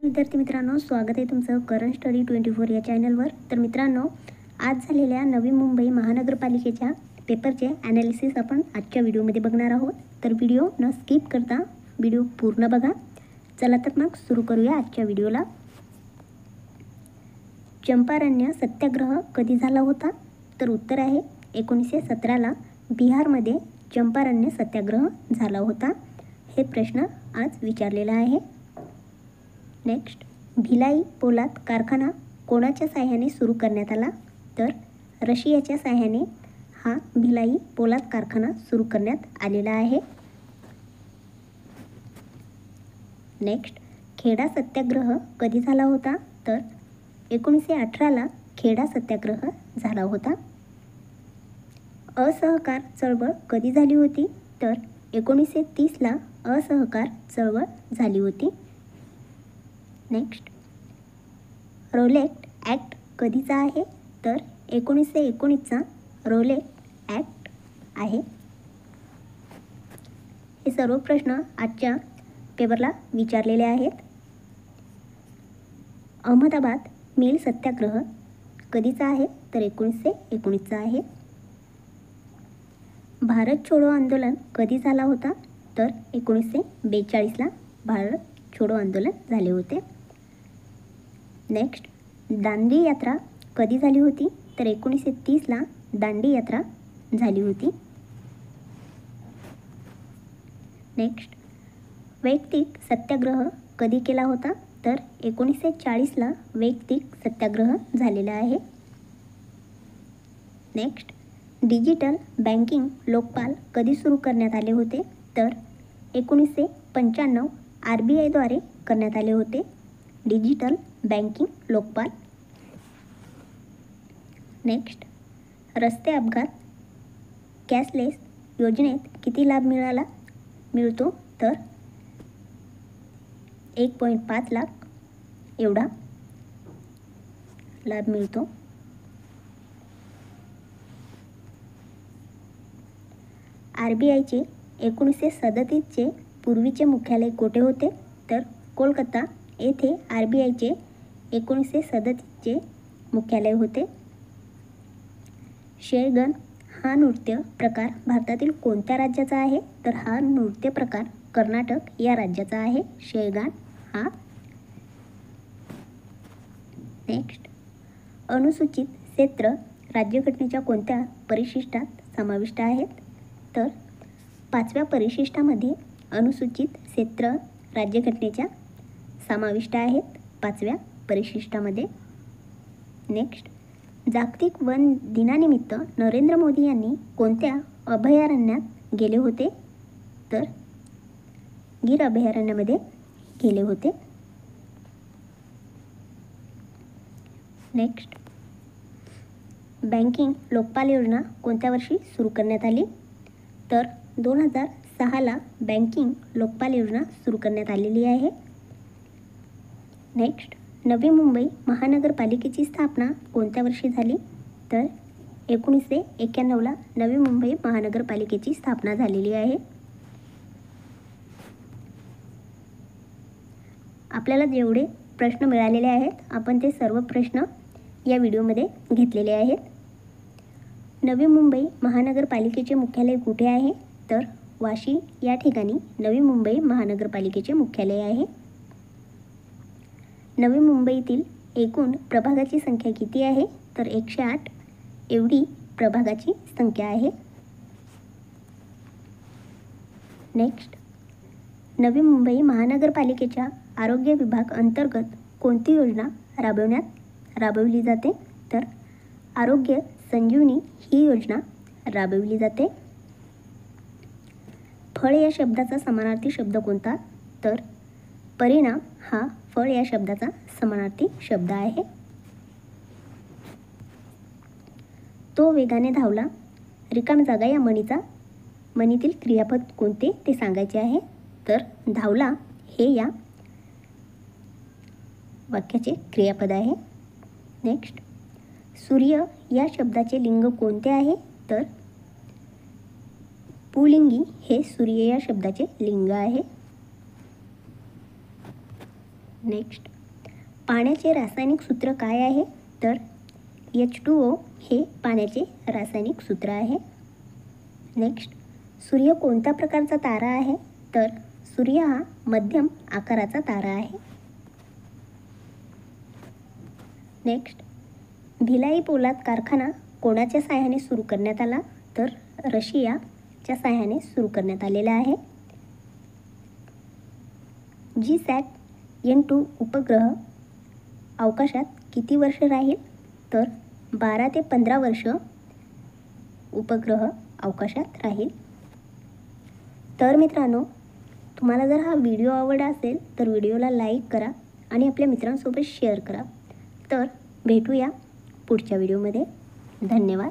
विद्यार्थी मित्रांनो, स्वागत आहे तुमचं करंट स्टडी 24 या चॅनलवर। तर मित्रांनो, आज झालेल्या नवी मुंबई महानगरपालिकेच्या पेपरचे ॲनालिसिस आपण आजच्या व्हिडिओमध्ये बघणार आहोत। तर व्हिडिओ न स्किप करता व्हिडिओ पूर्ण बघा। चला तर मग सुरू करूया आजच्या व्हिडिओला। चंपारण्य सत्याग्रह कधी झाला होता? तर उत्तर आहे 1917ला बिहारमध्ये चंपारण्य सत्याग्रह झाला होता। हे प्रश्न आज विचारलेला आहे। नेक्स्ट, भिलाई पोलाद कारखाना कोणाच्या साहाय्याने सुरू करण्यात आला? तर रशियाच्या साहाय्याने हा भिलाई पोलाद कारखाना सुरू करण्यात आलेला आहे। नेक्स्ट, खेडा सत्याग्रह कधी झाला होता? तर 1918ला खेडा सत्याग्रह झाला होता। असहकार चळवळ कधी झाली होती? तर 1930ला असहकार चळवळ झाली होती। नेक्स्ट, रोलेट ॲक्ट कधीचा आहे? तर 1919चा रोलेट ॲक्ट आहे। हे सर्व प्रश्न आजच्या पेपरला विचारलेले आहेत। अहमदाबाद मिल सत्याग्रह कधीचा आहे? तर 1919चा आहे। भारत छोडो आंदोलन कधी झाला होता? तर 1942ला भारत छोडो आंदोलन झाले होते। नेक्स्ट, दांडी यात्रा कधी झाली होती? तर 1930ला दांडी यात्रा झाली होती। नेक्स्ट, वैयक्तिक सत्याग्रह कधी केला होता? तर 1940ला वैयक्तिक सत्याग्रह झालेला आहे। नेक्स्ट, डिजिटल बँकिंग लोकपाल कधी सुरू करण्यात आले होते? तर 1995 RBIद्वारे करण्यात आले होते डिजिटल बँकिंग लोकपाल। नेक्स्ट, रस्ते अपघात कॅशलेस योजनेत किती लाभ मिळतो? तर 1.5 लाख एवढा लाभ मिळतो। RBIचे 1937चे पूर्वीचे मुख्यालय कोठे होते? तर कोलकाता येथे RBIचे 1937चे मुख्यालय होते। शेळगण हा नृत्य प्रकार भारतातील कोणत्या राज्याचा आहे? तर हा नृत्य प्रकार कर्नाटक या राज्याचा आहे, शेळगाण हा। नेक्स्ट, अनुसूचित क्षेत्र राज्यघटनेच्या कोणत्या परिशिष्टात समाविष्ट आहेत? तर 5व्या परिशिष्टामध्ये अनुसूचित क्षेत्र राज्यघटनेच्या समाविष्ट आहेत 5व्या परिशिष्टामध्ये। नेक्स्ट, जागतिक वन दिनानिमित्त नरेंद्र मोदी यांनी कोणत्या अभयारण्यात गेले होते? तर गीर अभयारण्यामध्ये गेले होते। नेक्स्ट, बँकिंग लोकपाल योजना कोणत्या वर्षी सुरू करण्यात आली? तर 2006ला बँकिंग लोकपाल योजना सुरू करण्यात आलेली आहे। नेक्स्ट, नवी मुंबई महानगरपालिकेची स्थापना कोणत्या वर्षी झाली? तर 1991ला नवी मुंबई महानगरपालिकेची स्थापना झालेली आहे। आपल्याला जेवढे प्रश्न मिळालेले आहेत आपण ते सर्व प्रश्न या व्हिडिओमध्ये घेतलेले आहेत। नवी मुंबई महानगरपालिकेचे मुख्यालय कुठे आहे? तर वाशी या ठिकाणी नवी मुंबई महानगरपालिकेचे मुख्यालय आहे। नवी मुंबईतील एकूण प्रभागाची संख्या किती आहे? तर 108 एवढी प्रभागाची संख्या आहे। नेक्स्ट, नवी मुंबई महानगरपालिकेच्या आरोग्य विभाग अंतर्गत कोणती योजना राबवली जाते? तर आरोग्य संजीवनी ही योजना राबवली जाते। फळ या शब्दाचा समानार्थी शब्द कोणता? तर परिणाम हा फळ या शब्दाचा समानार्थी शब्द आहे। तो वेगाने धावला रिकामी जागा या म्हणीतील क्रियापद कोणते ते सांगायचे आहे। तर धावला हे या वाक्याचे क्रियापद आहे। नेक्स्ट, सूर्य या शब्दाचे लिंग कोणते आहे? तर पुलिंगी हे सूर्य या शब्दाचे लिंग आहे। नेक्स्ट, पाण्याचे रासायनिक सूत्र काय आहे? तर H2O हे पाण्याचे रासायनिक सूत्र आहे. नेक्स्ट, सूर्य कोणत्या प्रकारचा तारा आहे? तर सूर्य हा मध्यम आकाराचा तारा आहे. नेक्स्ट, भिलाई पोलाद कारखाना कोणाच्या साहाय्याने सुरू करण्यात आला? तर रशियाच्या साहाय्याने सुरू करण्यात आलेला आहे. GSAT-N2 उपग्रह अवकाशात किती वर्ष राहील? तर 12 ते 15 वर्ष उपग्रह अवकाशात राहील. तर मित्रांनो, तुम्हाला जर हा व्हिडिओ आवडला असेल तर व्हिडिओला लाईक करा आणि आपल्या मित्रांसोबत शेअर करा. तर भेटूया पुढच्या व्हिडिओमध्ये. धन्यवाद.